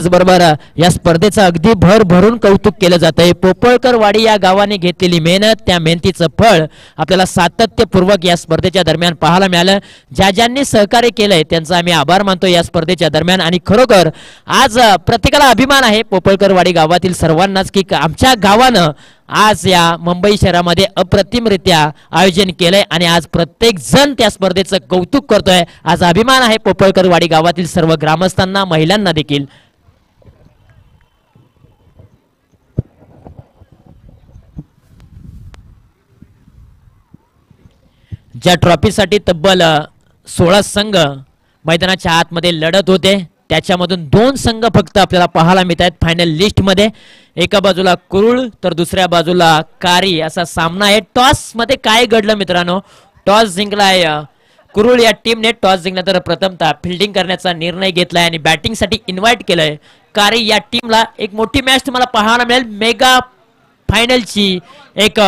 त्याचबरोबर या स्पर्धेचं अगदी भरभरून कौतुक केलं जातंय। पोपळकरवाडी या गावाने घेतलेली मेहनत, त्या मेहनतीचं फळ आपल्याला सातत्यपूर्वक या स्पर्धेच्या दरम्यान पाहायला मिळालं। ज्यांनी सहकार्य केलंय त्यांचा आम्ही आभार मानतो या स्पर्धेच्या दरम्यान। आणि खरोखर आज प्रत्येकाला अभिमान आहे पोपळकरवाडी गावातील सर्वांनाच की आमच्या गावानं आज या मुंबई शहरामध्ये अप्रतिमरित्या आयोजन केलंय आणि आज प्रत्येक जण त्या स्पर्धेचं कौतुक करतोय। आज अभिमान आहे पोपळकरवाडी गावातील सर्व ग्रामस्थांना, महिलांना देखील। ज्या ट्रॉफीसाठी तब्बल 16 संघ मैदानाच्या आतमध्ये लढत होते त्याच्यामधून 2 संघ फक्त आपल्याला पाहायला मिळत आहेत फायनल लिस्ट मध्ये। एका बाजूला कुरुळ तर दुसऱ्या बाजूला कारी असा सामना आहे। टॉस मध्ये काय घडलं मित्रांनो, टॉस जिंकलाय कुरुळ या टीमने। टॉस जिंकल्यानंतर प्रथमतः फिल्डिंग करण्याचा निर्णय घेतलाय आणि बॅटिंग साठी इन्व्हाइट केलंय कारी या टीमला। एक मोठी मॅच तुम्हाला पाहायला मिळेल, मेगा फायनलची एक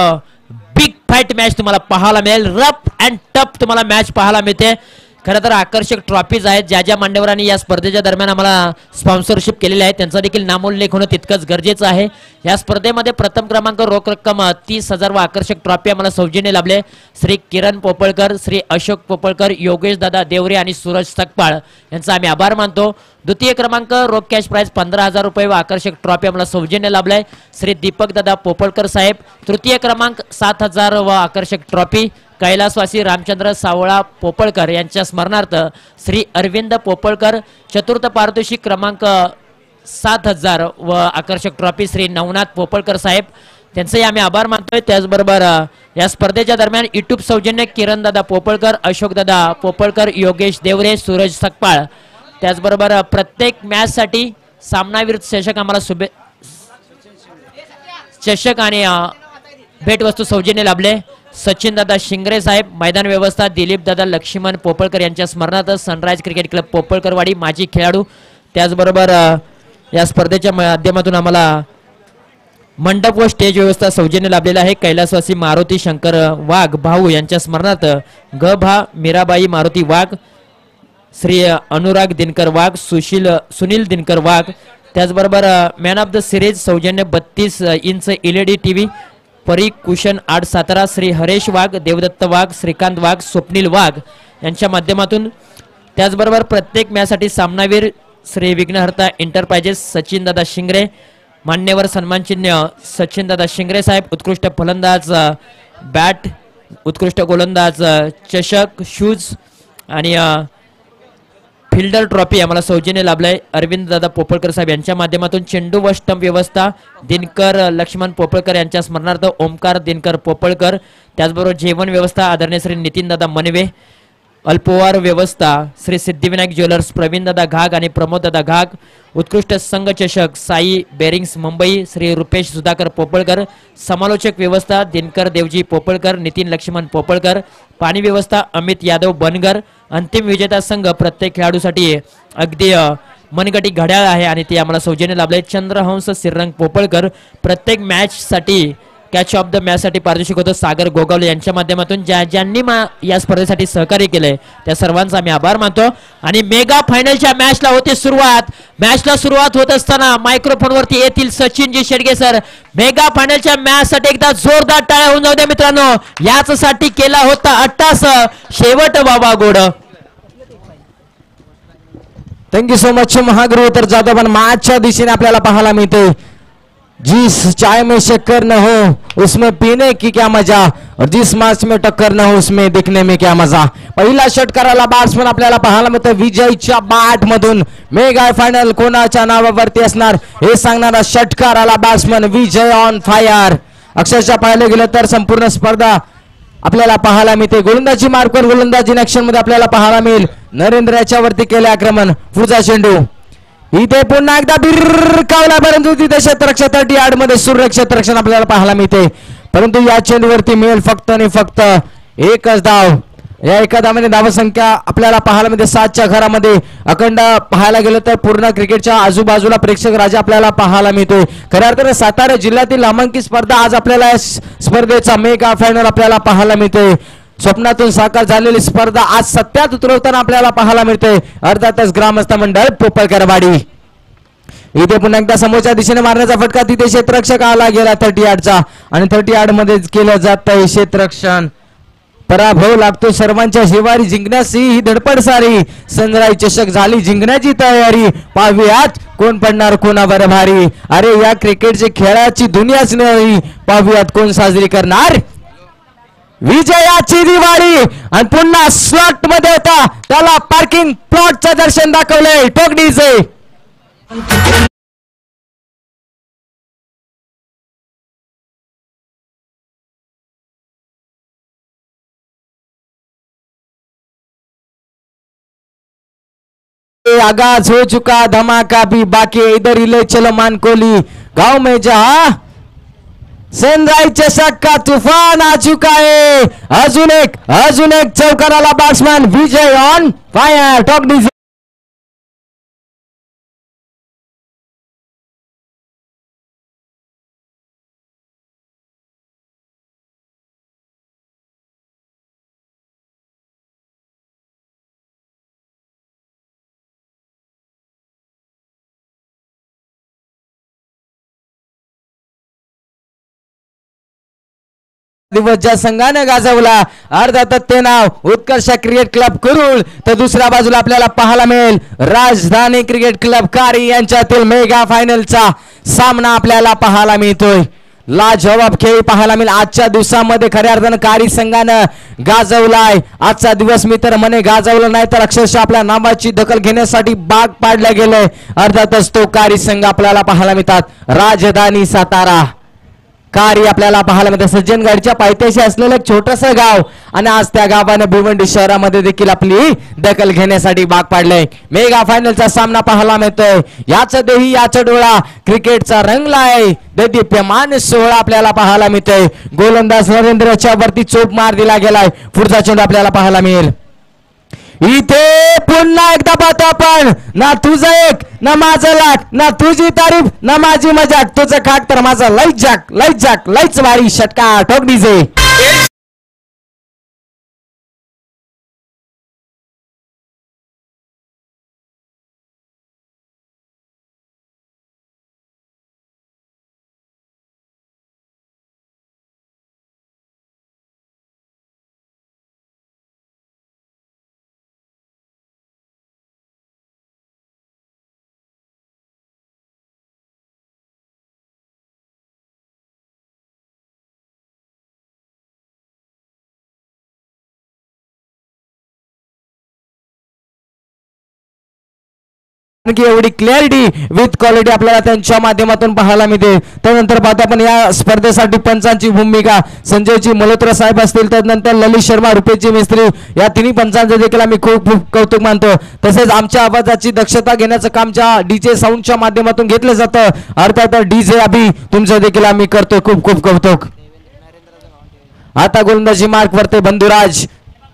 बिग फाईट मॅच तुम्हाला पाहायला मिळेल। रफ अँड टफ तुम्हाला मॅच पाहायला मिळते। खरं तर आकर्षक ट्रॉफीज आहेत, ज्या मान्यवरांनी या स्पर्धेच्या दरम्यान आम्हाला स्पॉन्सरशिप केलेली आहे त्यांचा देखील नामोल्लेख होणं तितकंच गरजेचं आहे। या स्पर्धेमध्ये प्रथम क्रमांक रोख रक्कम 30,000 व आकर्षक ट्रॉफी आम्हाला सौजन्य लाभले। श्री किरण पोपळकर, श्री अशोक पोपळकर, योगेश दादा देवरे आणि सूरज सकपाळ यांचा आम्ही आभार मानतो। द्वितीय क्रमांक रोख कॅश प्राइज 15,000 रुपये व आकर्षक ट्रॉफी आम्हाला सौजन्य लाभलाय श्री दीपक दादा पोपळकर साहेब। तृतीय क्रमांक 7,000 व आकर्षक ट्रॉफी कैलासवासी रामचंद्र सावळा पोपळकर यांच्या स्मरणार्थ श्री अरविंद पोपळकर। चतुर्थ पारितोषिक क्रमांक 7,000 व आकर्षक ट्रॉफी श्री नवनाथ पोपळकर साहेब, त्यांचे आम्ही आभार मानतोय। त्याचबरोबर या स्पर्धेच्या दरम्यान युट्यूब सौजन्य किरण दादा पोपळकर, अशोक दादा पोपळकर, योगेश देवरे, सूरज सकपाळ। त्याचबरोबर प्रत्येक मॅच साठी सामनावीर चषक आम्हाला चषक आणि भेटवस्तू सौजन्य लाभले। सचिन दादा शिंगरे साहेब। मैदान व्यवस्था दिलीप दादा लक्ष्मण पोपळकर यांच्या स्मरणार्थ सनराइज क्रिकेट क्लब पोपळकरवाडी माजी खेळाडू। त्याचबरोबर या स्पर्धेच्या माध्यमातून आम्हाला मंडप व स्टेज व्यवस्था सौजन्य लाभलेला आहे कैलासवासी मारुती शंकर वाघ भाऊ यांच्या स्मरणार्थ गभा मीराबाई मारुती वाघ, श्री अनुराग दिनकर वाघ, सुनील दिनकर वाघ। त्याचबरोबर मॅन ऑफ द सिरीज सौजन्य 32 इंच LED TV परी कुशन आर्ट सातारा श्री हरेश वाघ, देवदत्त वाघ, श्रीकांत वाघ, स्वप्नील वाघ यांच्या माध्यमातून। त्याचबरोबर प्रत्येक मॅचसाठी सामनावीर श्री विघ्नहर्ता एंटरप्राइजेस सचिन दादा शिंगरे, मान्यवर सन्मान चिन्ह सचिन दादा शिंगरे साहेब। उत्कृष्ट फलंदाज बॅट, उत्कृष्ट गोलंदाज चषक, शूज आणि फिल्डर ट्रॉफी आम्हाला सौजन्य लाभलाय अरविंद दादा पोपळकर साहेब यांच्या माध्यमातून। चेंडू व स्टंप व्यवस्था दिनकर लक्ष्मण पोपळकर यांच्या स्मरणार्थ ओमकार दिनकर पोपळकर। त्याचबरोबर जेवण व्यवस्था आदरणीय श्री नितीन दादा मनवे। अल्पवार व्यवस्था श्री सिद्धिविनायक ज्वेलर्स प्रवीण दादा घाग आणि प्रमोद दादा घाग। उत्कृष्ट संघ चषक साई बेरिंग्स मुंबई श्री रुपेश सुधाकर पोपळकर। समालोचक व्यवस्था दिनकर देवजी पोपळकर, नितीन लक्ष्मण पोपळकर। पाणी व्यवस्था अमित यादव बनगर। अंतिम विजेता संघ प्रत्येक खेळाडूसाठी अगदी मनगटी घड्याळ आहे आणि ते आम्हाला सौजन्य लाभले चंद्रहंस श्रीरंग पोपळकर। प्रत्येक मॅच साठी कॅच ऑफ द मॅच साठी पारितोषिक होतं सागर गोगावले यांच्या माध्यमातून। ज्यांनी या स्पर्धेसाठी सहकार्य केलंय त्या सर्वांचा आम्ही आभार मानतो। आणि मेगा फायनलच्या मॅचला होते सुरुवात। मॅचला सुरुवात होत असताना मायक्रोफोन वरती येतील सचिनजी शेडगे सर। मेगा फायनलच्या मॅच साठी एकदा जोरदार टाळ्या होऊन जाऊ द्या मित्रांनो, याच साठी केला होता अट्टास शेवट बाबा गोड। Thank you so much Mahaguru. तर जाधव पण मॅचच्या दिशेने आपल्याला पाहायला मिळते जिस चाय में शक्कर न हो उसमें पीने की क्या मजा और जिस मैच में टक्कर न हो उसमें दिखने में क्या मजा। पहिला षटकाराला बॅट्समन आपल्याला पाहायला मिळतो विजयच्या बॅट मधून। मेगा फायनल कोणाच्या नावावरती असणार हे सांगणारा षटकाराला बॅट्समन विजय ऑन फायर। अक्षरशः पाहिलं गेलं तर संपूर्ण स्पर्धा आपल्याला पाहायला मिळते। गोलंदाजी मार्कवर गोलंदाजी ऍक्शन मध्ये आपल्याला पाहायला मिळेल नरेंद्र याच्या वरती केले आक्रमण। पुढचा चेंडू इथे पुन्हा एकदा बिरकावला परंतु तिथे क्षेत्ररक्षक 30 यार्ड मध्ये सूर्यक्षेत्ररक्षण आपल्याला पाहायला मिळते। परंतु या चेंडूवरती मिळेल फक्त आणि फक्त एकच धाव। या एका धावाने धावसंख्या आपल्याला पाहायला मिळते 7च्या घरामध्ये। अखंड पाहायला गेलं तर पूर्ण क्रिकेटच्या आजूबाजूला प्रेक्षक राजा आपल्याला पाहायला मिळतोय। खऱ्या अर्थाने सातारा जिल्ह्यातील नामांकित स्पर्धा आज आपल्याला स्पर्धेचा मेगा फायनल आपल्याला पाहायला मिळतोय। स्वप्नातून साकार झालेली स्पर्धा आज सत्यात उतरवताना आपल्याला पाहायला मिळते। अर्थातच ग्रामस्थ मंडळ पोपळकरवाडी। इथे पुन्हा एकदा समोरच्या दिशेने मारण्याचा फटका, तिथे क्षेत्ररक्षक आला गेला 38चा आणि 38 मध्ये केलं जात आहे क्षेत्ररक्षण. पराभव लागतो सर्वांच्या शिवारी, जिंकण्याची ही धडपड सारी. सनराइज चषक झाली जिंकण्याची तयारी, पाहूयात कोण पडणार कोणावर भारी. अरे या क्रिकेटची खेळाची दुनियाच नाही, पाहूयात कोण साजरी करणार विजयाची दिवाळी. आणि पुन्हा स्लॉट मध्ये होता, त्याला पार्किंग प्लॉटचं दर्शन दाखवलंय टोकडीचे. आगाज हो चुका धमाका भी बाकी, इधर हिले चलो मान कोली गांव में जहा सनराइज चषक का तूफान आ चुका है. अजून एक चौकाराला बॅट्समॅन विजय ऑन फायर. टॉक दिवस ज्या संघाने गाजवला अर्धा तत्ते नाव उत्कर्ष क्रिकेट क्लब कुरुळ, तर दुसऱ्या बाजूला आपल्याला पाहायला मिळेल राजधानी क्रिकेट क्लब कारी यांच्यातील मेगा फायनलचा सामना आपल्याला पाहायला मिळतोय. लाजवाब खेळ पाहायला मिळेल आजच्या दिवसामध्ये. खऱ्या अर्थानं कारी संघानं गाजवलाय आजचा दिवस. मी तर म्हणे गाजवलं नाही तर अक्षरशः आपल्या नावाची दखल घेण्यासाठी बाग पाडल्या गेलंय. अर्थातच तो कारी संघ आपल्याला पाहायला मिळतात. राजधानी सातारा कारी आपल्याला पाहायला मिळते. सज्जनगडच्या पायथ्याशी असलेलं एक छोटंसं गाव आणि आज त्या गावाने भिवंडी शहरामध्ये देखील आपली दखल घेण्यासाठी भाग पाडलंय. मेगा फायनलचा सामना पाहायला मिळतोय. याच देही याच डोळा क्रिकेटचा रंगलाय. दैदिप्यमान सोहळा आपल्याला पाहायला मिळतोय. गोलंदाज नरेंद्रच्या वरती चोप मार दिला गेलाय. पुढचा चेंडू आपल्याला पाहायला मिळेल. इथे पुन्हा एकदा पाहतो आपण, ना तुझं एक ना माझं लाख, ना तुझी तारीफ ना माझी मजाक, तुझं खाक तर माझा लईच जाक लईच वारी. षटकार ठोक डीजे. एवढी क्लॅरिटी विथ क्वालिटी आपल्याला त्यांच्या माध्यमातून पाहायला मिळते. त्यानंतर पाहतो आपण या स्पर्धेसाठी पंचांची भूमिका संजयजी मल्होत्रा साहेब असतील, त्यानंतर ललित शर्मा, रुपेशजी मिस्त्री या तिन्ही पंचांचे देखील आम्ही खूप कौतुक मानतो. तसेच आमच्या आवाजाची दक्षता घेण्याचं काम ज्या डीजे साऊंडच्या माध्यमातून घेतलं जातं अर्थात डीजे अभि तुमचं देखील आम्ही करतो खूप कौतुक. आता गोलंदाजी मार्क वरते बंधुराज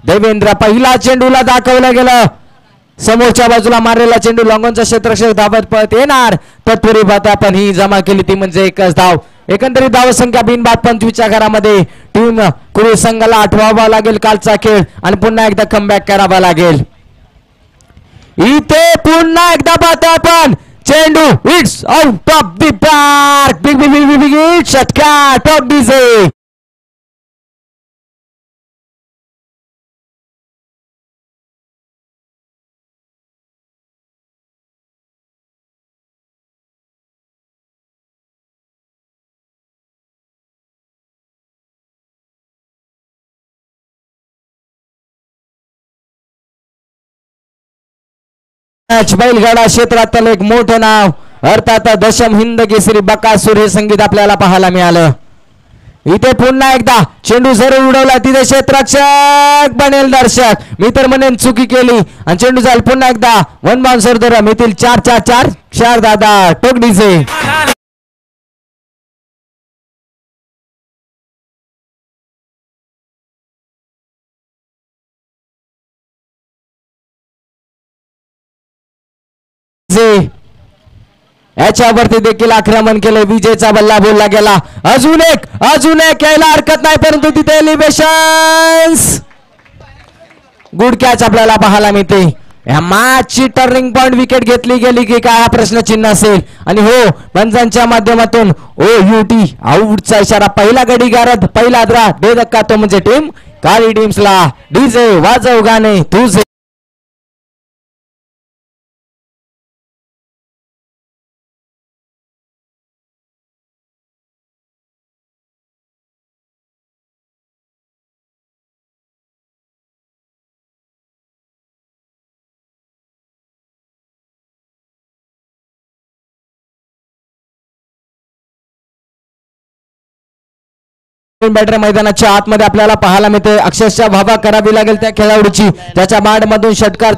देवेंद्र. पहिला चेंडूला दाखवलं गेलं, समोरच्या बाजूला मारलेला चेंडू लॉंगॉनचा क्षेत्ररक्षक धावत पळत येणार. तत्पूर्वी बात आपण ही जमा केली ती म्हणजे एकच धाव. एकंदरीत धावसंख्या बिनबाद 25च्या घरामध्ये टीम कुरुळ संघाला आठवावा लागेल कालचा खेळ आणि पुन्हा एकदा कमबॅक करावा लागेल. इथे पुन्हा एकदा पाहतो आपण चेंडू it's out of the park. Big षटकार टॉप डीजे. बैलगाडा क्षेत्रातील एक मोठं नाव अर्थात दशम हिंद केसरी बकासूर हे संगीत आपल्याला पाहायला मिळालं. इथे पुन्हा एकदा चेंडू जरूर उडवला, तिथे क्षेत्ररक्षक बनेल दर्शक. मी तर म्हणेन चुकी केली आणि चेंडू जाईल पुन्हा एकदा वन बाउन्सर दर मितील 4 दादा टोक डीजे. याच्यावरती देखील आक्रमण केलं. विजेचा बल्ला बोलला गेला. अजून एक यायला हरकत नाही, परंतु तिथे एलिव्हेशन्स गुड कॅच आपल्याला पाहायला मिळते. या मॅचची टर्निंग पॉइंट विकेट घेतली गेली की काय हा प्रश्नचिन्ह असेल. आणि हो, पंचांच्या माध्यमातून OUT आऊटचा इशारा. पहिला गडी गारद, पहिला द्रा दे धक्का तो म्हणजे टीम काळी टीम्सला. डीजे वाजव गाणे तुझे. बॅटर मैदानाच्या आतमध्ये आपल्याला पाहायला मिळते. अक्षरशः वाहवा करावी लागेल त्या खेळाडूची. त्याच्या मांड मधून षटकार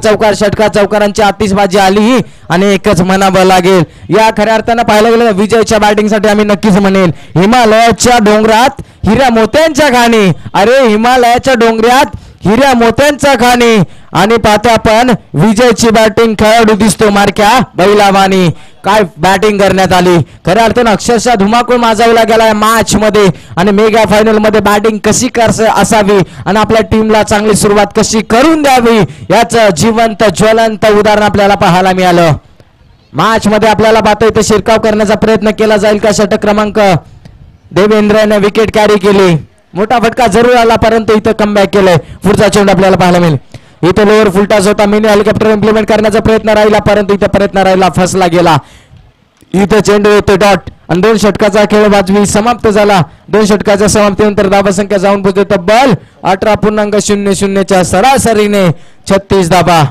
चौकारांची आतिषबाजी आली आणि एकच म्हणावं लागेल. या खऱ्या अर्थानं पाहायला गेलं विजयच्या बॅटिंगसाठी आम्ही नक्कीच म्हणेल हिमालयाच्या डोंगरात हिऱ्या मोत्यांच्या खाणी. अरे हिमालयाच्या डोंगरात हिऱ्या मोत्यांचा खाणी. आणि पाहतो आपण विजयची बॅटिंग खेळाडू दिसतो मारक्या बैलावानी. काय बॅटिंग करण्यात आली. खऱ्या अर्थानं अक्षरशः धुमाकूळ माजवला गेला मॅच मध्ये. आणि मेगा फायनल मध्ये बॅटिंग कशी असावी आणि आपल्या टीमला चांगली सुरुवात कशी करून द्यावी याचं जिवंत ज्वलंत उदाहरण आपल्याला पाहायला मिळालं. मॅच मध्ये आपल्याला पाहतो इथे शिरकाव करण्याचा प्रयत्न केला जाईल का. षटक क्रमांक देवेंद्रने विकेट कॅरी केली. मोठा फटका जरूर आला परंतु इथं कमबॅक केलंय. पुढचा चेंडू आपल्याला पाहायला मिळेल. इथे लोअर फुलटॉस होता. मिनी हेलिकॉप्टर इम्प्लिमेंट करण्याचा प्रयत्न राहिला परंतु इथे प्रयत्न राहिला फसला गेला. इथे चेंडू येतो डॉट आणि 2 षटकाचा खेळ वाजवी समाप्त झाला. 2 षटकाच्या समाप्तीनंतर धावा संख्या जाऊन पोहोचते तब्बल 18.00 सरासरीने 36 धावा.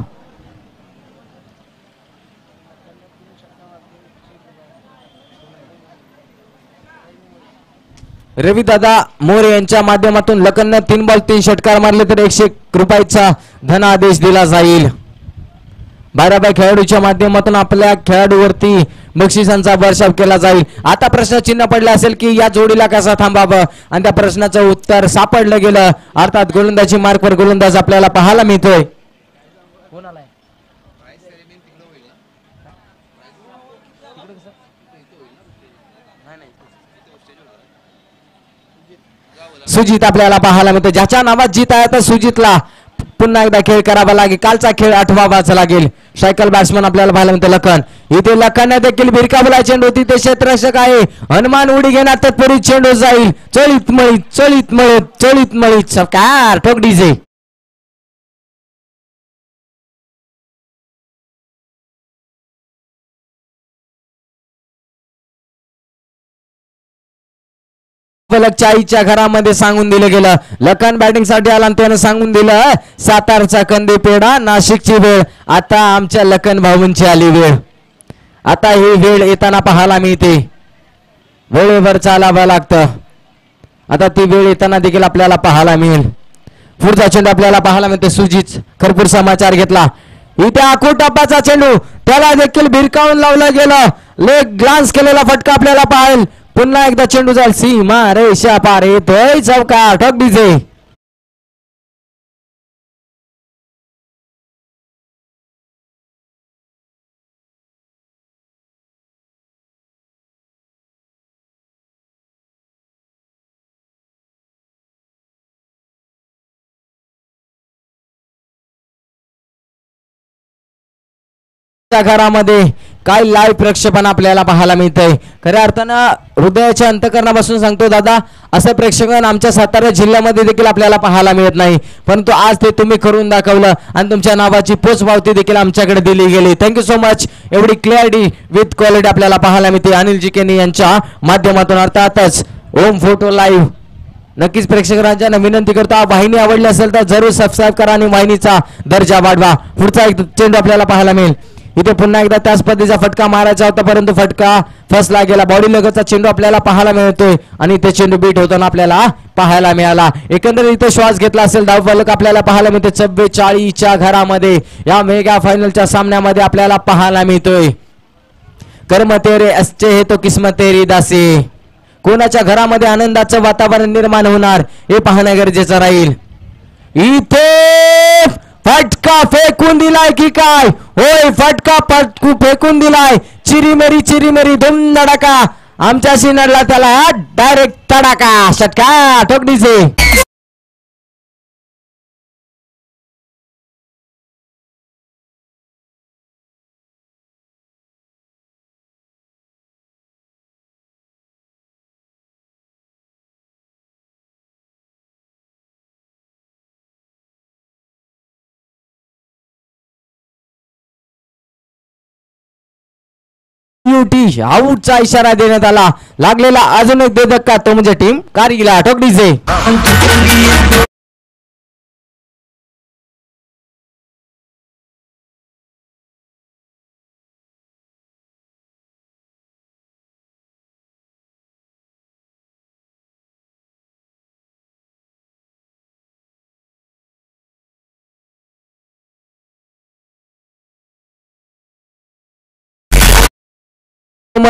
रविदादा मोरे यांच्या माध्यमातून लखनने 3 बॉल 3 षटकार मारले तर 101 रुपयाचा धनादेश दिला जाईल. 12 खेळाडूच्या माध्यमातून आपल्या खेळाडूवरती बक्षिसांचा वर्षाव केला जाईल. आता प्रश्नचिन्ह पडले असेल की या जोडीला कसा थांबावं आणि त्या प्रश्नाचं उत्तर सापडलं गेलं. अर्थात गोलंदाजी मार्कवर गोलंदाज आपल्याला पाहायला मिळतोय. सुजित आपल्याला पाहायला मिळतो. ज्याच्या नावात जीत आहे तर सुजितला पुन्हा एकदा खेळ करावा लागेल. कालचा खेळ आठवावाचा लागेल. सायकल बॅट्समन आपल्याला पाहायला मिळतो लखन. इथे लखन देखील भिरकावला चेंडू होती. ते क्षेत्ररक्षक आहे. हनुमान उडी घेणार तत्पूर्वी चेंडू जाईल. चळीत मळीत सरकार ठोक डीजे. चाईच्या घरामध्ये सांगून दिलं गेलं लखन बॅटिंग साठी आला आणि त्यानं सांगून दिलं सातारचा कंदी पेढा नाशिकची वेळ. आता आमच्या लखन भाऊंची आली वेळ. आता ही वेळ येताना पाहायला मिळते. वेळेवर चालावं लागतं. आता ती वेळ येताना देखील आपल्याला पाहायला मिळेल. पुढचा चेंडू आपल्याला पाहायला मिळते. सुजित खरपूर समाचार घेतला. इथे आखू टप्पाचा चेंडू त्याला देखील भिरकावून लावलं गेलं. लेग ग्लान्स केलेला फटका आपल्याला पाहाल. पुन्हा एकदा चेंडू जाईल सीमा रेषा पार येतोय चौकार ठोक डीजे. घरामध्ये काय लाईव्ह प्रक्षेपण आपल्याला पाहायला मिळतंय. खऱ्या अर्थानं हृदयाच्या अंतकरणापासून सांगतो दादा, असं प्रेक्षकगण आमच्या सातारा जिल्ह्यामध्ये देखील आपल्याला पाहायला मिळत नाही. परंतु आज ते तुम्ही करून दाखवलं आणि तुमच्या नावाची पोचपावती देखील आमच्याकडे दिली गेली. Thank you so much. एवढी क्लॅरिटी विथ क्वालिटी आपल्याला पाहायला मिळते अनिल जिकेनी यांच्या माध्यमातून. अर्थातच ओम फोटो लाईव्ह नक्कीच प्रेक्षकांना विनंती करतो, वाहिनी आवडली असेल तर जरूर सबस्क्राईब करा आणि वाहिनीचा दर्जा वाढवा. पुढचा एक चेंडू आपल्याला पाहायला मिळेल. इथे पुन्हा एकदा त्याच पद्धतीचा फटका मारायचा होता परंतु फटका फसला गेला. बॉडी लगतचा चेंडू आपल्याला पाहायला मिळतोय आणि ते चेंडू बीट होताना आपल्याला पाहायला मिळाला. एकंदरीत इथे श्वास घेतला असेल धावफलक आपल्याला पाहायला मिळते. 44च्या घरामध्ये या मेगा फायनलच्या सामन्यामध्ये आपल्याला पाहायला मिळतोय. कर्म तेरे अच्छे है तो किस्मत तेरी दासी. कोणाच्या घरामध्ये आनंदाचं वातावरण निर्माण होणार हे पाहणं गरजेचं राहील. इथे फटका फेकून दिलाय की काय? होय, फटका फेकून दिलाय. चिरी मेरी धुम धडाका आमच्याशी नडला त्याला डायरेक्ट तडाका. षटकार ठोक डीजे. युटी आऊटचा इशारा देण्यात आला. लागलेला अजून एक धक्का तो म्हणजे टीम कारगिल टोकडीचे.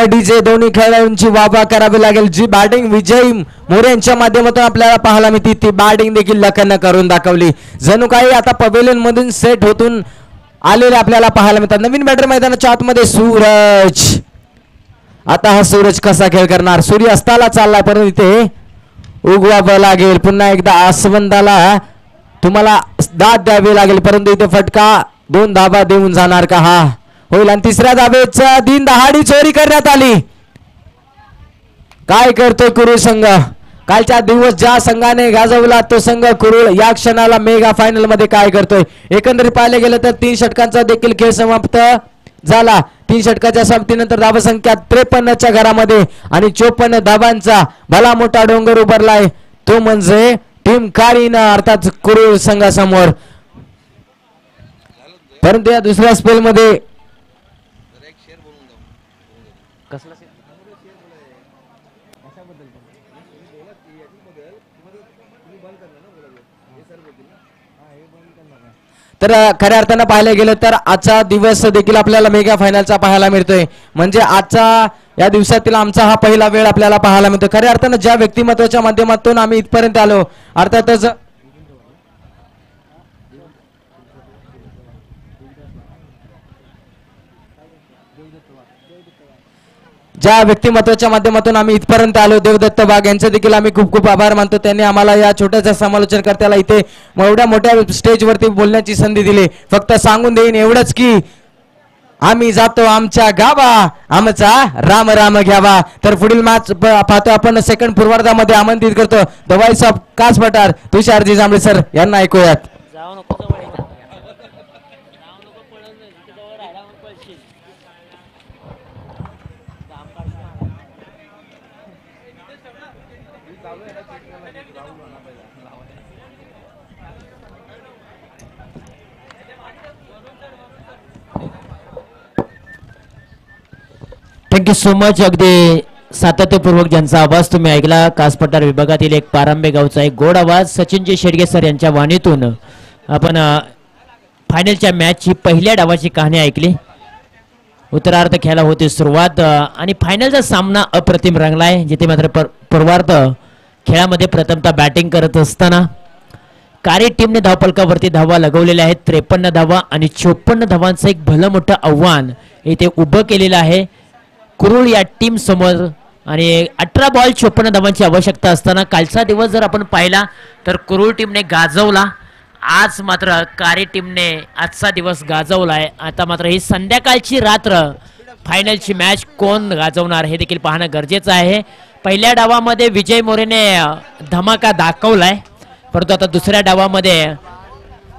डीजे दोन्ही खेळाडूंची वाबा करावी लागेल. जी बॅटिंग विजय मोरे यांच्या माध्यमातून आपल्याला पाहायला मिळते ती बॅटिंग देखील लखन करून दाखवली. जणू काही आता पवेलियन मधून सेट होतून आलेले आपल्याला पाहायला मिळतात. नवीन बॅटर मैदानाच्या आतमध्ये सूरज. आता हा सूरज कसा खेळ करणार. सूर्य अस्ताला चाललाय परंतु इथे उगवावं लागेल. पुन्हा एकदा आसवंदाला तुम्हाला दाद द्यावी लागेल परंतु इथे फटका 2 धाबा देऊन जाणार का हा होईल. आणि तिसऱ्या धाबेचा दिन दहाडी चोरी करण्यात आली. काय करतोय कुरुळ संघ. कालच्या दिवस ज्या संघाने गाजवला तो संघ कुरुळ या क्षणाला मेगा फायनल मध्ये काय करतोय. एकंदरीत पाहिले गेलं तर 3 षटकांचा देखील खेळ समाप्त झाला. 3 षटकाच्या समाप्तीनंतर धावा संख्या 53च्या घरामध्ये आणि 54 धाबांचा भला मोठा डोंगर उभारलाय तो म्हणजे टीम कारीना अर्थात कुरुळ संघासमोर. परंतु या दुसऱ्या स्पेल मध्ये तर खऱ्या अर्थानं पाहायला गेलं तर आजचा दिवस देखील आपल्याला मेगा फायनलचा पाहायला मिळतोय. म्हणजे आजचा या दिवसातील आमचा हा पहिला वेळ आपल्याला पाहायला मिळतो. खऱ्या अर्थानं ज्या व्यक्तिमत्वाच्या माध्यमातून आम्ही इथपर्यंत आलो अर्थातच ज्या व्यक्तिमत्वाच्या माध्यमातून आम्ही इथपर्यंत आलो देवदत्त वाघ यांचे देखील आम्ही खूप खूप आभार मानतो. त्यांनी आम्हाला या छोट्याशा समालोचनकर्त्याला इथे एवढ्या मोठ्या स्टेजवरती बोलण्याची संधी दिली. फक्त सांगून देईन एवढंच की आम्ही जातो आमच्या गावा आमचा राम राम घ्यावा. तर पुढील मॅच पाहतो आपण सेकंड पूर्वार्धामध्ये आमंत्रित करतो द व्हॉइस ऑफ कास पठार तुषारजी जांभळे सर यांना ऐकूयात. Thank you so much. अगदी सातत्यपूर्वक ज्यांचा आवाज तुम्ही ऐकला कास पठार विभागातील एक पारंबे गावचा एक गोड आवाज सचिनजी शेडगे सर यांच्या वाणीतून आपण फायनलच्या मॅचची पहिल्या डावाची कहाणी ऐकली. उत्तरार्ध खेळायला होती सुरुवात आणि फायनलचा सामना अप्रतिम रंगलाय. जिथे मात्र पूर्वार्ध खेळामध्ये प्रथमतः बॅटिंग करत असताना कारी टीमने धावफलकावरती धावा लगवलेल्या आहेत. 53 धावा आणि 54 धावांचं एक भलं मोठं आव्हान इथे उभं केलेलं आहे कुरुळ या टीम समोर. आणि 18 बॉल 54 धावांची आवश्यकता असताना कालचा दिवस जर आपण पाहिला तर कुरुळ टीमने गाजवला. आज मात्र कारी टीमने आजचा दिवस गाजवलाय. आता मात्र ही संध्याकाळची रात्र फायनलची मॅच कोण गाजवणार हे देखील पाहणं गरजेचं आहे. पहिल्या डावामध्ये विजय मोरेने धमाका दाखवलाय परंतु आता दुसऱ्या डावामध्ये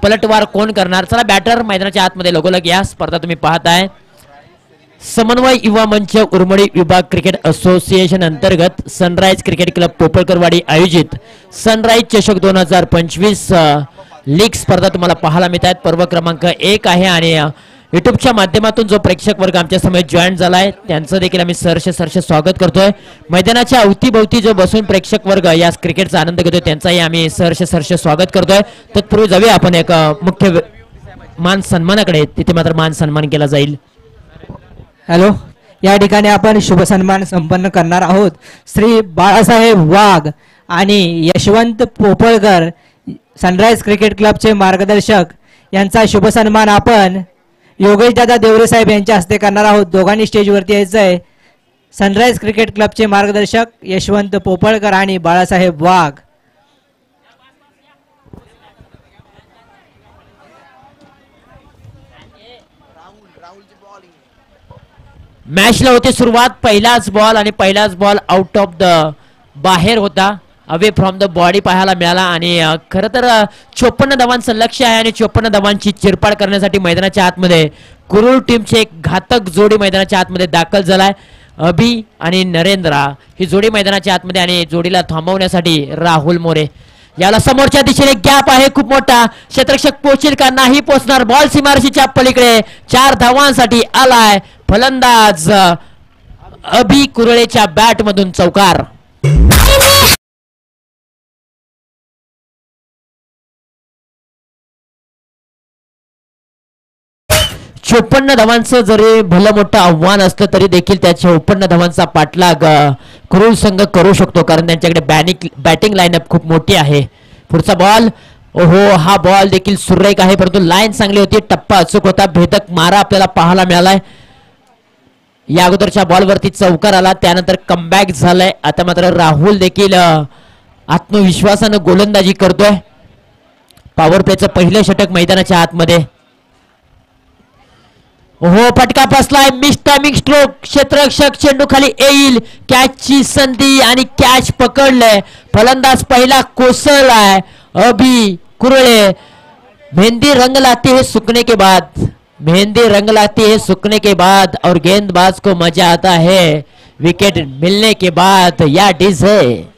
पलटवार कोण करणार. चला बॅटर मैदानाच्या आतमध्ये लगोलग या स्पर्धा तुम्ही पाहताय. समन्वय युवा मंच उर्मडी विभाग क्रिकेट असोसिएशन अंतर्गत सनराइज क्रिकेट क्लब पोपळकरवाडी आयोजित सनराइज चषक 2025 लीग स्पर्धा तुम्हाला पाहायला मिळत आहेत. पर्व क्रमांक 1 आहे आणि युट्यूबच्या माध्यमातून जो प्रेक्षक वर्ग आमच्या समोर जॉईन झालाय त्यांचं देखील आम्ही सहर्ष स्वागत करतोय. मैदानाच्या अवतीभोवती जो बसून प्रेक्षक वर्ग या क्रिकेटचा आनंद घेतोय त्यांचाही आम्ही सहर्ष स्वागत करतोय. तत्पूर्वी जाऊया आपण एक मुख्य मान सन्मानाकडे. तिथे मात्र मान सन्मान केला जाईल. हॅलो, या ठिकाणी आपण शुभ सन्मान संपन्न करणार आहोत. श्री बाळासाहेब वाघ आणि यशवंत पोपळकर सनराइज क्रिकेट क्लबचे मार्गदर्शक यांचा शुभ सन्मान आपण योगेश दादा देवरे साहेब यांच्या हस्ते करणार आहोत. दोघांनी स्टेजवरती यायचं आहे. सनराइज क्रिकेट क्लबचे मार्गदर्शक यशवंत पोपळकर आणि बाळासाहेब वाघ. मॅचला होती सुरुवात. पहिलाच बॉल आणि पहिलाच बॉल आउट ऑफ द बाहेर होता. अवे फ्रॉम द बॉडी पाहायला मिळाला आणि खरं तर 54 धावांचं लक्ष आहे आणि 54 धावांची चिरपाड करण्यासाठी मैदानाच्या आतमध्ये कुरुळ टीमची एक घातक जोडी मैदानाच्या आतमध्ये दाखल झालाय. अभि आणि नरेंद्र ही जोडी मैदानाच्या आतमध्ये आणि जोडीला थांबवण्यासाठी राहुल मोरे. याला समोरच्या दिशेने गॅप आहे खूप मोठा. क्षेत्ररक्षक पोहोचेल का नाही पोहोचणार. बॉल सीमारेषेच्या पलीकडे 4 धावांसाठी आलाय फलंदाज अभि कुरळेच्या बॅट मधून चौकार. 54 धावांचं जरी भलं मोठं आव्हान असलं तरी देखील त्या 54 धावांचा पाठलाग कुरुळ संघ करू शकतो कारण त्यांच्याकडे बॅटिंग लाईनअप खूप मोठी आहे. पुढचा बॉल ओहो हा बॉल देखील सुरेख आहे परंतु लाईन चांगली होती. टप्पा अचूक होता. भेदक मारा आपल्याला पाहायला मिळालाय. या अगोदरच्या बॉलवरती चौकार आला त्यानंतर कमबॅक झालाय. आता मात्र राहुल देखील आत्मविश्वासानं गोलंदाजी करतोय. पॉवर प्लेचं पहिलं षटक मैदानाच्या आतमध्ये. हो फटका बसलाय. Miss timing stroke. क्षेत्ररक्षक चेंडू खाली येईल. कॅचची संधी आणि कॅच पकडलंय. फलंदाज पहिला कोसळलाय. अभि कुरळे. मेहंदी रंग लाती है सूखने के बाद. मेहंदी रंग लाती है सूखने के बाद और गेंदबाज को मजा आता है विकेट मिलने के बाद. या डिज है.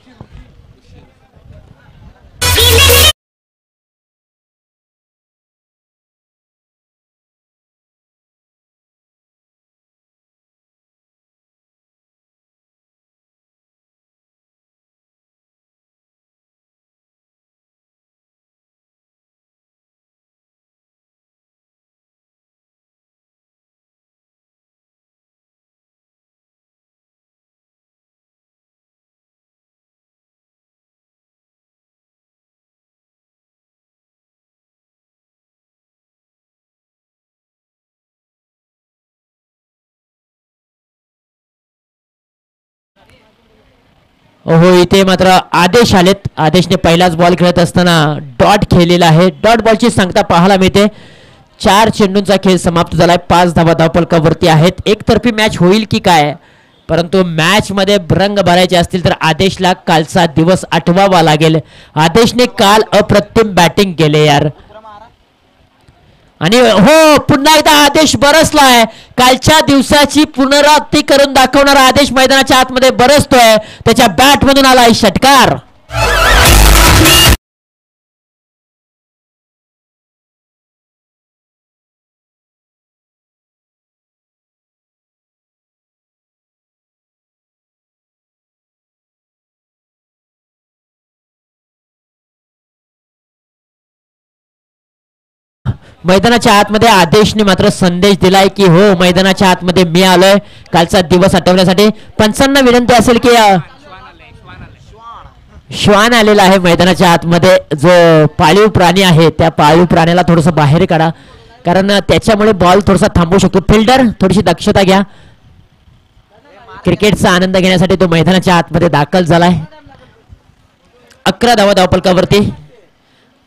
हो इथे मात्र आदेश आलेत. आदेशने पहिलाच बॉल खेळत असताना डॉट खेळलेला आहे. डॉट बॉलची सांगता पाहायला मिळते. 4 चेंडूंचा खेळ समाप्त झालाय. 5 धावा धावफलकावरती आहेत. एकतर्फी मॅच होईल की काय परंतु मॅच मध्ये रंग भरायचे असतील तर आदेशला कालचा दिवस आठवावा लागेल. आदेशने काल अप्रतिम बॅटिंग केले यार. आणि हो पुन्हा एकदा आदेश बरसलाय. कालच्या दिवसाची पुनरावृत्ती करून दाखवणारा आदेश मैदानाच्या आतमध्ये बरसतोय. त्याच्या बॅट मधून आलाय षटकार. मैदानाच्या आतमध्ये आदेशने मात्र संदेश दिलाय की हो मैदानाच्या आतमध्ये मी आलोय कालचा दिवस आठवण्यासाठी. पंचांना विनंती असेल की श्वान आलेला आहे मैदानाच्या आतमध्ये. जो पाळीव प्राणी आहे त्या पाळीव प्राण्याला थोडस बाहेर काढा कारण त्याच्यामुळे बॉल थोडासा थांबवू शकतो. फिल्डर थोडीशी दक्षता घ्या. क्रिकेटचा आनंद घेण्यासाठी तो मैदानाच्या आतमध्ये दाखल झालाय. 11 धावा धावफलकावरती.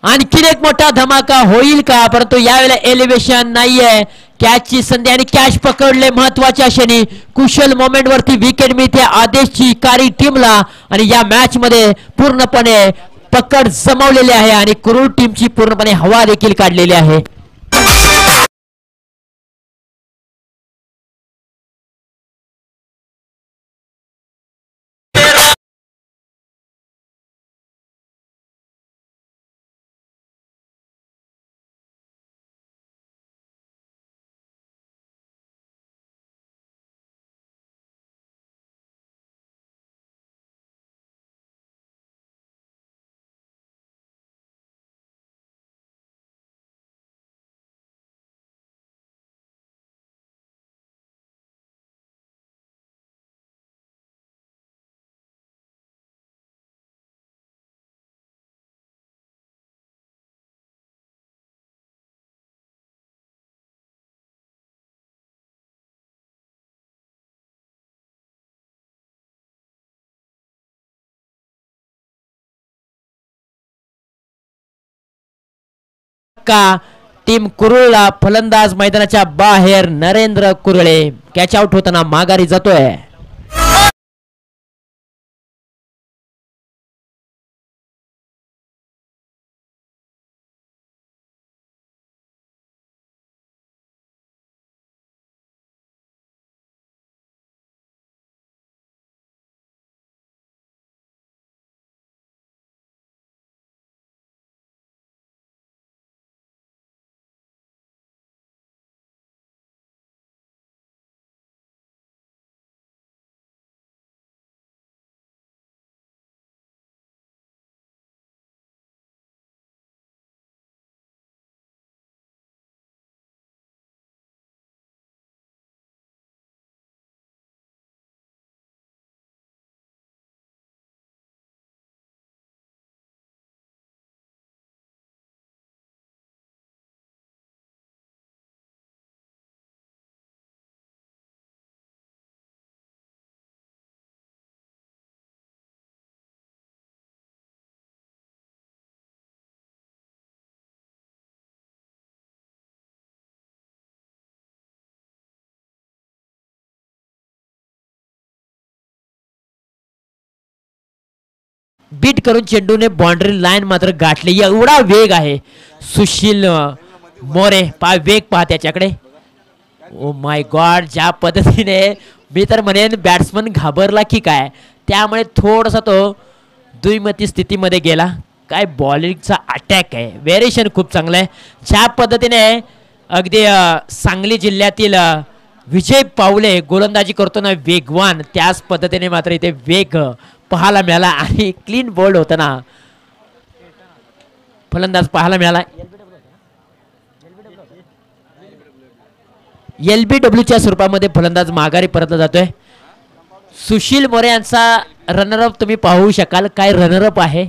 आणखीन एक मोठा धमाका होईल का परंतु यावेळेला एलिव्हेशन नाहीये. कॅचची संधी आणि कॅच पकडले महत्वाच्या क्षणी. कुशल मोमेंट वरती विकेट मिळते आदेशची कारी टीमला आणि या मॅच मध्ये पूर्णपणे पकड जमवलेली आहे आणि कुरुळ टीमची पूर्णपणे हवा देखील काढलेली आहे. का टीम कुरुळला फलंदाज मैदानाच्या बाहेर नरेंद्र कुरळे कॅच आउट होताना माघारी जातोय. बीट करून चेंडूने बाउंड्री लाईन मात्र गाठली. एवढा वेग आहे सुशील मोरे. वेग पहा त्याच्याकडे. ओ माय गॉड, ज्या पद्धतीने मी तर म्हणेन बॅट्समन घाबरला की काय, त्यामुळे थोडासा तो दुईमती स्थितीमध्ये गेला. काय बॉलिंगचा अटॅक आहे, व्हेरिएशन खूप चांगलं आहे. ज्या पद्धतीने अगदी सांगली जिल्ह्यातील विजय पावले गोलंदाजी करतो ना वेगवान, त्याच पद्धतीने मात्र इथे वेग पाहायला मिळाला आणि क्लीन बोल्ड होताना फलंदाज पाहायला मिळाला. LBWच्या स्वरूपामध्ये फलंदाज माघारी परतला जातोय. सुशील मोरे यांचा रनरअप तुम्ही पाहू शकाल. काय रनरअप आहे,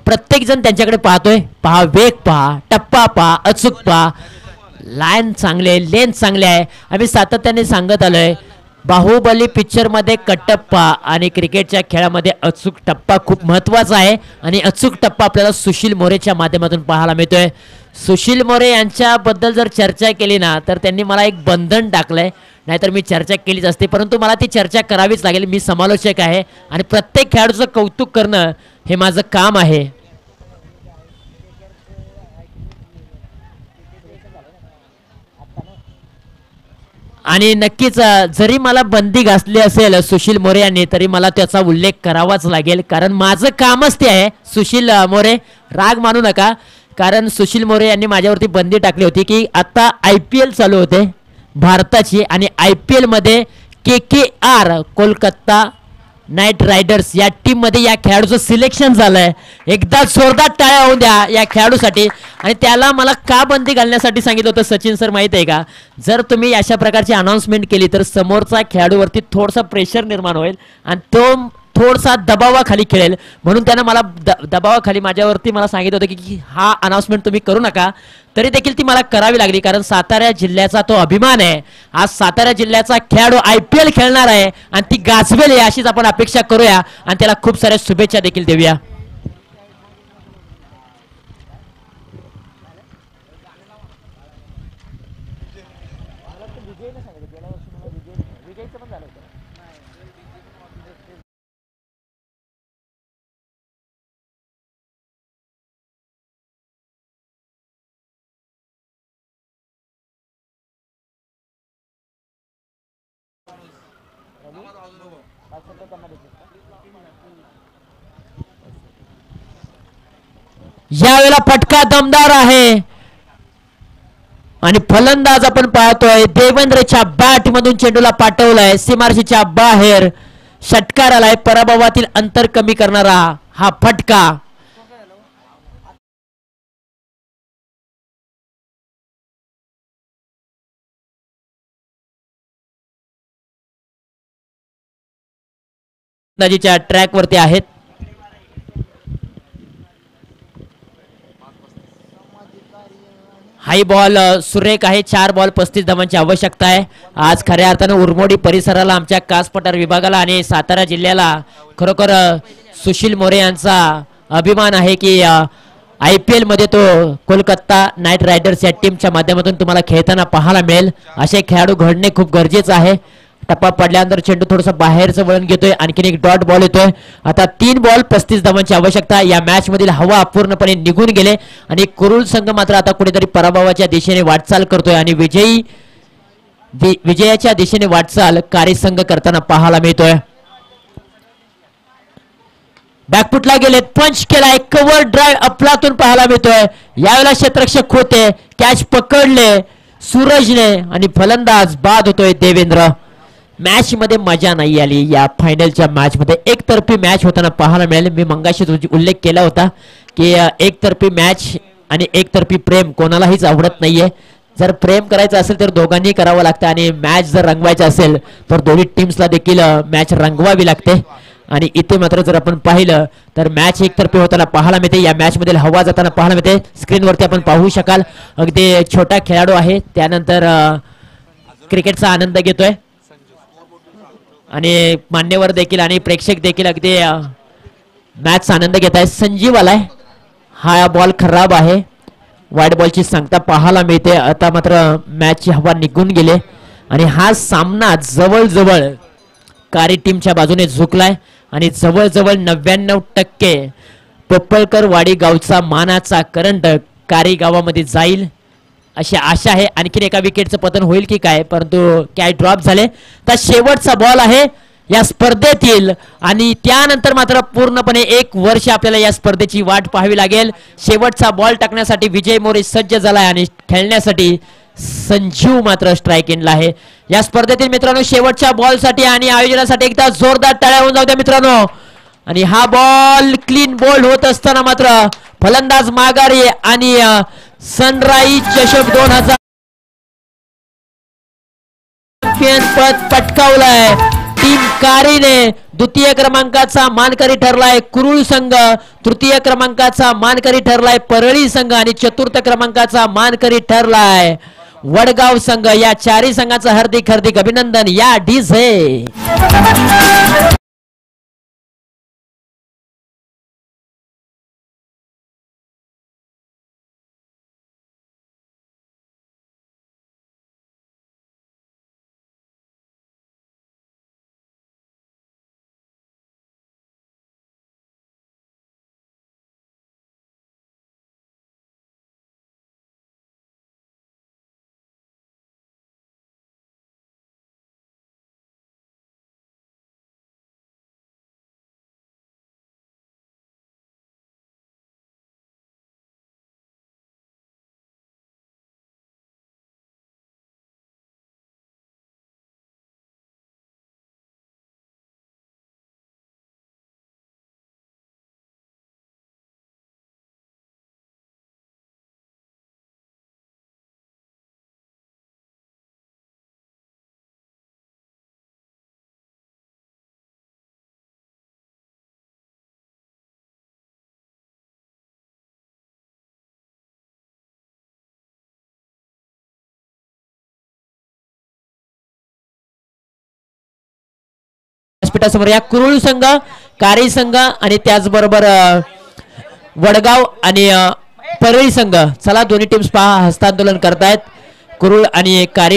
प्रत्येक जण त्यांच्याकडे पाहतोय. पहा वेग, पहा टप्पा, पहा अचूक, पहा लाईन चांगले, लेंथ चांगले आहे. आम्ही सातत्याने सांगत आलोय बाहुबली पिक्चर मध्ये कटप्पा आणि क्रिकेटच्या खेळामध्ये अचूक टप्पा खूप महत्वाचा आहे आणि अचूक टप्पा आपल्याला सुशील मोरेच्या माध्यमातून पाहायला मिळतोय. सुशील मोरे यांच्याबद्दल जर चर्चा केली ना तर त्यांनी मला एक बंधन टाकलंय, नाहीतर मी चर्चा केलीच असते, परंतु मला ती चर्चा करावीच लागेल. मी समालोचक आहे आणि प्रत्येक खेळाडूचं कौतुक करणं हे माझं काम आहे. आणि नक्कीच जरी मला बंदी घातली असेल सुशील मोरे यांनी, तरी मला त्याचा उल्लेख करावाच लागेल, कारण माझं कामच ते आहे. सुशील मोरे, राग मानू नका, कारण सुशील मोरे यांनी माझ्यावरती बंदी टाकली होती की आता IPL चालू होते भारताची आणि IPL मध्ये KKR कोलकाता नाईट रायडर्स या टीम मध्ये या खेळाडूचं सिलेक्शन झालंय. एकदा जोरदार टाळ्या होऊन द्या या खेळाडूसाठी. आणि त्याला मला का बंदी घालण्यासाठी सांगितलं होतं सचिन सर माहित आहे का, जर तुम्ही अशा प्रकारची अनाउन्समेंट केली तर समोरचा खेळाडूवरती थोडासा प्रेशर निर्माण होईल आणि तो थोडासा दबावाखाली खेळेल, म्हणून त्यानं मला दबावाखाली माझ्यावरती मला सांगितलं होतं की हा अनाउन्समेंट तुम्ही करू नका. तरी देखील ती मला करावी लागली, कारण सातारा जिल्ह्याचा तो अभिमान आहे. आज सातारा जिल्ह्याचा खेळाडू IPL खेळणार आहे आणि ती गाजवेल अशीच आपण अपेक्षा करूया आणि त्याला खूप साऱ्या शुभेच्छा देखील देऊया. यावेळेला फटका दमदार आहे आणि फलंदाज आपण पाहतोय देवेंद्रच्या बॅट मधून चेंडूला पाठवलाय सीमारेषेच्या बाहेर. षटकार आलाय, पराभवातील अंतर कमी करणारा हा फटका. ट्रॅक वरती आहेत. हाई बॉल सुरेख आहे. 4 बॉल 35 धावांची आवश्यकता आहे. आज खऱ्या अर्थानं उरमोडी परिसराला, आमच्या कास पठार विभागाला आणि सातारा जिल्ह्याला खरोखर सुशील मोरे यांचा अभिमान आहे की IPL मध्ये तो कोलकाता नाईट रायडर्स या टीमच्या माध्यमातून तुम्हाला खेळताना पाहायला मिळेल. असे खेळाडू घडणे खूप गरजेचं आहे. टप्पा पडल्यानंतर चेंडू थोडंसं बाहेरचं वळण घेतोय, आणखीन एक डॉट बॉल येतोय. आता 3 बॉल 35 धावांची आवश्यकता. या मॅच मधील हवा अपूर्णपणे निघून गेले आणि कुरुल संघ मात्र आता कुठेतरी पराभवाच्या दिशेने वाटचाल करतोय आणि विजयाच्या दिशेने वाटचाल कार्यसंघ करताना पाहायला मिळतोय. बॅकफुटला गेले, पंच केलाय, कव्हर ड्राईव्ह अफलातून पाहायला मिळतोय. यावेळेला क्षेत्ररक्षक होते, कॅच पकडले सूरजने आणि फलंदाज बाद होतोय देवेंद्र. मॅच मध्ये मजा नाही आली. या फायनलच्या मॅच मध्ये एकतर्फी मॅच होताना पाहायला मिळाले. मी मंगाशी उल्लेख केला होता की एकतर्फी मॅच आणि एकतर्फी प्रेम कोणालाहीच आवडत नाहीये. जर प्रेम करायचं असेल तर दोघांनी करावं लागतं आणि मॅच जर रंगवायचं असेल तर दोन्ही टीम्सला देखील मॅच रंगवावी लागते. आणि इथे मात्र जर आपण पाहिलं तर मॅच एकतर्फी होताना पाहायला मिळते. या मॅच मधील हवा जाताना पाहायला मिळते. स्क्रीनवरती आपण पाहू शकाल, अगदी छोटा खेळाडू आहे, त्यानंतर क्रिकेटचा आनंद घेतोय आणि मान्यवर देखील आणि प्रेक्षक देखील अगदी मॅचचा आनंद घेत आहे. संजीव आलाय, हा बॉल खराब आहे, वाईट बॉलची सांगता पाहायला मिळते. आता मात्र मॅचची हवा निघून गेले आणि हा सामना जवळजवळ कारी टीमच्या बाजूने झुकलाय आणि जवळजवळ 99% पोपळकर वाडी गावचा मानाचा करंट कारी गावामध्ये जाईल अशी आशा आहे. आणखीन एका विकेटचं पतन होईल की काय, परंतु काय ड्रॉप झाले. तर शेवटचा बॉल आहे या स्पर्धेतील आणि त्यानंतर मात्र पूर्णपणे 1 वर्ष आपल्याला या स्पर्धेची वाट पाहावी लागेल. शेवटचा बॉल टाकण्यासाठी विजय मोरे सज्ज झालाय आणि खेळण्यासाठी संजीव मात्र स्ट्राईक एंडला आहे या स्पर्धेतील. मित्रांनो शेवटच्या बॉलसाठी आणि आयोजनासाठी एकदा जोरदार टाळ्या होऊन जाऊ द्या मित्रांनो. आणि हा बॉल क्लीन बोल्ड होत असताना मात्र फलंदाज माघारी आणि सनराईज चषक 2000 पद पटकावलाय टीम कारीने. द्वितीय क्रमांकाचा मानकरी ठरलाय कुरुळ संघ, तृतीय क्रमांकाचा मानकरी ठरलाय परळी संघ आणि चतुर्थ क्रमांकाचा मानकरी ठरलाय वडगाव संघ. या चारही संघाचं हार्दिक हार्दिक अभिनंदन. या डीजे व्यासपीठासमोर या कुरुळ संघ, कारी संघ आणि त्याचबरोबर वडगाव आणि परळी संघ. चला दोन्ही टीम्स पहा हस्तांदोलन करतायत. कुरुळ आणि कारी